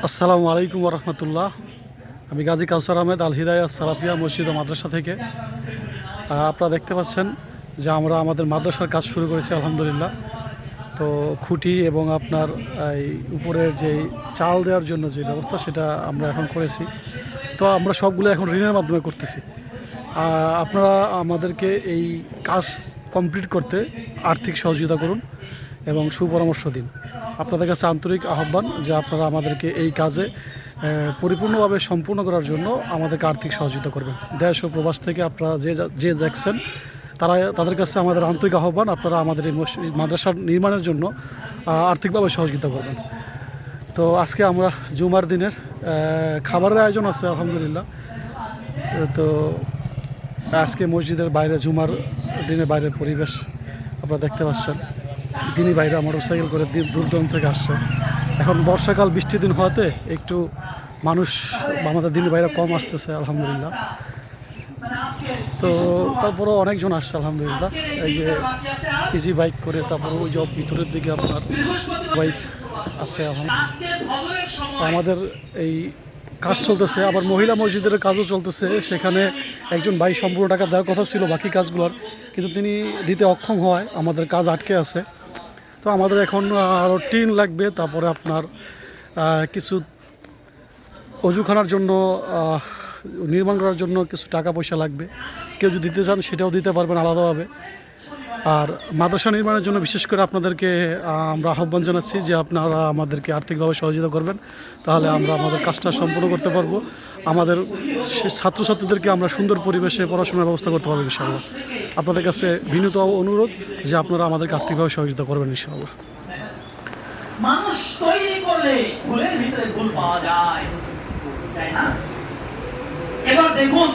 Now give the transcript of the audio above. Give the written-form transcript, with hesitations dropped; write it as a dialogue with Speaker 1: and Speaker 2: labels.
Speaker 1: আসসালামু আলাইকুম রহমতুল্লাহ। আমি গাজী কাউসার আহমেদ আল হিদায়া সালাফিয়া মসজিদ ও মাদ্রাসা থেকে। আপনারা দেখতে পাচ্ছেন যে আমরা আমাদের মাদ্রাসার কাজ শুরু করেছি আলহামদুলিল্লাহ। তো খুঁটি এবং আপনার এই উপরের যে চাল দেওয়ার জন্য যে ব্যবস্থা সেটা আমরা এখন করেছি। তো আমরা সবগুলো এখন ঋণের মাধ্যমে করতেছি। আপনারা আমাদেরকে এই কাজ কমপ্লিট করতে আর্থিক সহযোগিতা করুন এবং সুপরামর্শ দিন। আপনাদের কাছে আন্তরিক আহ্বান যে আপনারা আমাদেরকে এই কাজে পরিপূর্ণভাবে সম্পূর্ণ করার জন্য আমাদেরকে আর্থিক সহযোগিতা করবেন। দেশ ও প্রবাস থেকে আপনারা যে দেখছেন তাদের কাছে আমাদের আন্তরিক আহ্বান, আপনারা আমাদের এই মাদ্রাসা নির্মাণের জন্য আর্থিকভাবে সহযোগিতা করবেন। তো আজকে আমরা জুমার দিনের খাবারের আয়োজন আছে আলহামদুলিল্লাহ। তো আজকে মসজিদের বাইরে জুমার দিনের বাইরের পরিবেশ আপনারা দেখতে পাচ্ছেন। দিনই বাইরে মোটরসাইকেল করে দূর দূরান্ত থেকে আসছে। এখন বর্ষাকাল, বৃষ্টির দিন হওয়াতে একটু মানুষ আমাদের দিনের বাইরে কম আসতেছে আলহামদুলিল্লাহ। তো তারপরেও অনেকজন আসছে আলহামদুলিল্লাহ। এই যে ইজি বাইক করে, তারপরে ওই যে ভিতরের দিকে আপনার বাইক আছে। আমাদের এই কাজ চলতেছে, আবার মহিলা মসজিদের কাজও চলতেছে। সেখানে একজন ভাই সম্পূর্ণ টাকা দেওয়ার কথা ছিল বাকি কাজগুলোর, কিন্তু তিনি দিতে অক্ষম হওয়ায় আমাদের কাজ আটকে আছে। তো আমাদের এখন আরও টিন লাগবে, তারপরে আপনার কিছু অজুখানার জন্য নির্মাণ করার জন্য কিছু টাকা পয়সা লাগবে। কেউ যদি দিতে চান সেটাও দিতে পারবেন আলাদাভাবে। আর মাদ্রাসা নির্মাণের জন্য বিশেষ করে আপনাদেরকে আমরা আহ্বান জানাচ্ছি যে আপনারা আমাদেরকে আর্থিকভাবে সহযোগিতা করবেন, তাহলে আমরা আমাদের কাজটা সম্পূর্ণ করতে পারবো। আমাদের ছাত্রছাত্রীদেরকে আমরা সুন্দর পরিবেশে পড়াশোনার ব্যবস্থা করতে পারবো ইনশাআল্লাহ। আপনাদের কাছে বিনীত অনুরোধ যে আপনারা আমাদেরকে আর্থিকভাবে সহযোগিতা করবেন ইনশাআল্লাহ।
Speaker 2: মানুষ তৈরি করলে ভুলের ভিতরে ভুল পাওয়া যায়, তাই না? এবার দেখুন